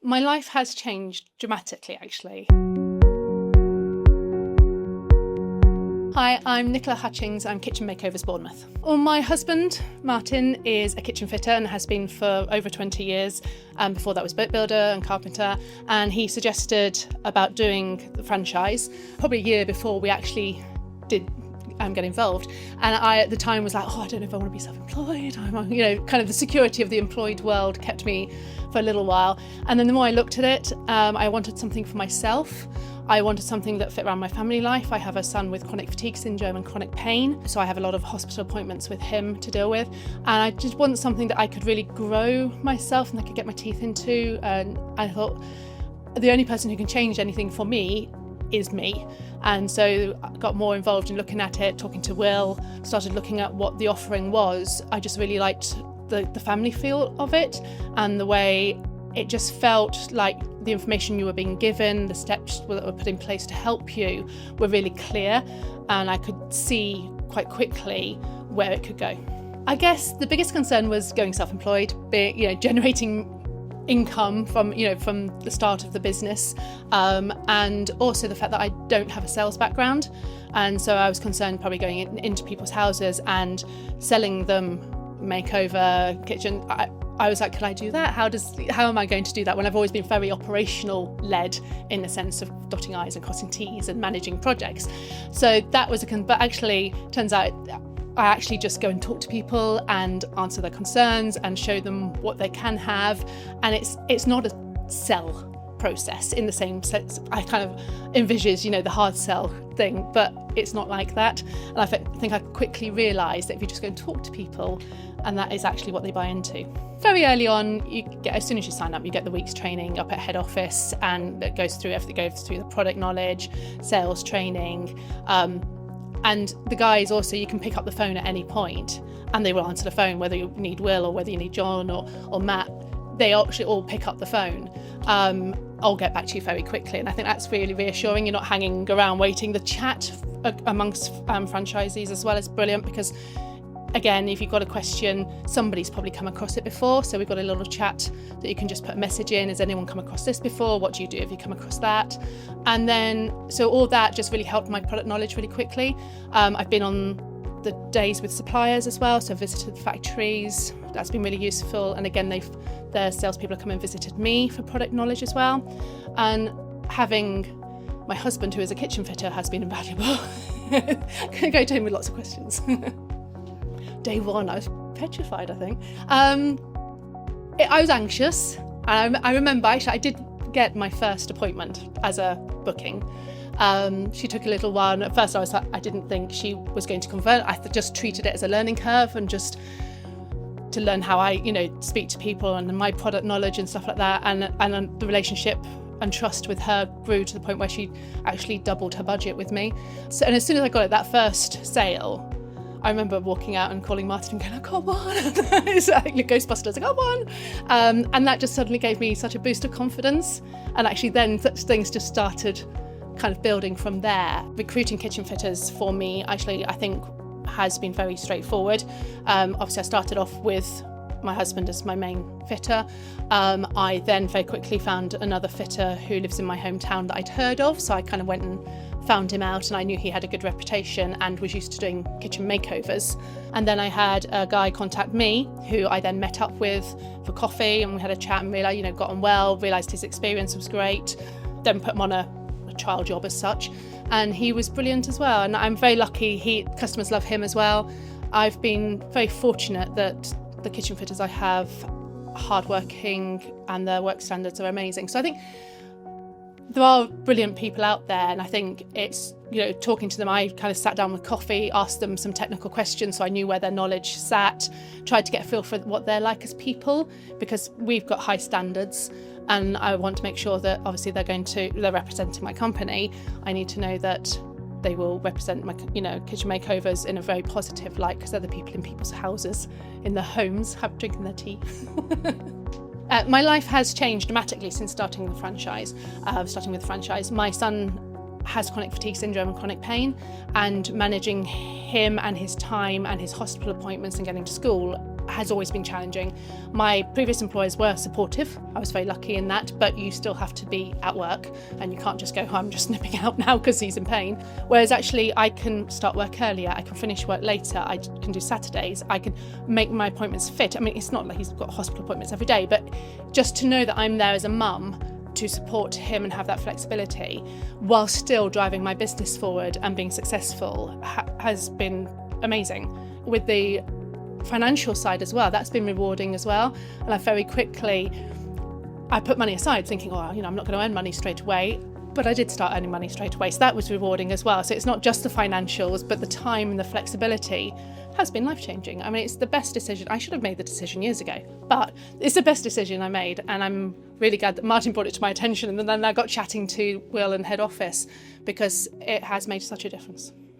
My life has changed dramatically, actually. Hi, I'm Nicola Hutchings. I'm Kitchen Makeovers, Bournemouth. Well, my husband, Martin, is a kitchen fitter and has been for over 20 years. Before that was boat builder and carpenter. And he suggested about doing the franchise probably a year before we actually did get involved. And I, at the time, was like, I don't know if I want to be self-employed. Kind of the security of the employed world kept me for a little while. And then the more I looked at it, I wanted something for myself. I wanted something that fit around my family life. I have a son with chronic fatigue syndrome and chronic pain, so I have a lot of hospital appointments with him to deal with. And I just wanted something that I could really grow myself and I could get my teeth into. And I thought the only person who can change anything for me is me. And so I got more involved in looking at it, talking to Will, started looking at what the offering was. I just really liked the family feel of it and the way it just felt like the information you were being given, the steps that were put in place to help you were really clear, and I could see quite quickly where it could go. I guess the biggest concern was going self-employed, generating income from the start of the business, and also the fact that I don't have a sales background, and so I was concerned probably going into people's houses and selling them makeover kitchen. I was like, can I do that? How am I going to do that when I've always been very operational led in the sense of dotting I's and crossing T's and managing projects? So that was but actually turns out I actually just go and talk to people and answer their concerns and show them what they can have. And it's not a sell process in the same sense. I kind of envisage, the hard sell thing, but it's not like that. And I think I quickly realised that if you just go and talk to people, and that is actually what they buy into. Very early on, as soon as you sign up, you get the week's training up at head office, and it goes through everything. It goes through the product knowledge, sales training, and the guys also, you can pick up the phone at any point, and they will answer the phone, whether you need Will or whether you need John or Matt. They actually all pick up the phone. I'll get back to you very quickly, and I think that's really reassuring. You're not hanging around waiting. The chat amongst franchisees as well is brilliant because, again, if you've got a question, somebody's probably come across it before. So we've got a little chat that you can just put a message in. Has anyone come across this before? What do you do if you come across that? And then, so all that just really helped my product knowledge really quickly. I've been on the days with suppliers as well, so visited factories. That's been really useful. And again, their salespeople have come and visited me for product knowledge as well. And having my husband, who is a kitchen fitter, has been invaluable. Gonna go to him with lots of questions. Day one, I was petrified, I think. I was anxious. I remember, actually, I did get my first appointment as a booking. She took a little while, and at first I didn't think she was going to convert. I just treated it as a learning curve and just to learn how I, speak to people and my product knowledge and stuff like that. And the relationship and trust with her grew to the point where she actually doubled her budget with me. So, and as soon as I got it, that first sale, I remember walking out and calling Martin and going, I got one. It's like Ghostbusters, I got one. And that just suddenly gave me such a boost of confidence. And actually then such things just started kind of building from there. Recruiting kitchen fitters for me, actually, I think has been very straightforward. Obviously, I started off with my husband as my main fitter. I then very quickly found another fitter who lives in my hometown that I'd heard of. So I kind of went and found him out, and I knew he had a good reputation and was used to doing kitchen makeovers. And then I had a guy contact me who I then met up with for coffee, and we had a chat and realised, got on well, realised his experience was great, then put him on a trial job as such, and he was brilliant as well. And I'm very lucky, customers love him as well. I've been very fortunate that the kitchen fitters I have are hardworking and their work standards are amazing. So I think there are brilliant people out there, and I think it's, talking to them, I kind of sat down with coffee, asked them some technical questions so I knew where their knowledge sat, tried to get a feel for what they're like as people, because we've got high standards and I want to make sure that obviously they're representing my company. I need to know that they will represent my, Kitchen Makeovers in a very positive light, because they're the people in people's houses, in their homes, drinking their tea. My life has changed dramatically since starting with the franchise. My son has chronic fatigue syndrome and chronic pain, and managing him and his time and his hospital appointments and getting to school has always been challenging. My previous employers were supportive. I was very lucky in that, but you still have to be at work and you can't just go, I'm just nipping out now because he's in pain. Whereas actually I can start work earlier, I can finish work later, I can do Saturdays, I can make my appointments fit. I mean, it's not like he's got hospital appointments every day, but just to know that I'm there as a mum to support him and have that flexibility while still driving my business forward and being successful has been amazing. With the financial side as well, that's been rewarding as well. And I put money aside thinking, I'm not going to earn money straight away, but I did start earning money straight away. So that was rewarding as well. So it's not just the financials, but the time and the flexibility has been life-changing. I mean, it's the best decision. I should have made the decision years ago, but it's the best decision I made. And I'm really glad that Martin brought it to my attention. And then I got chatting to Will and head office because it has made such a difference.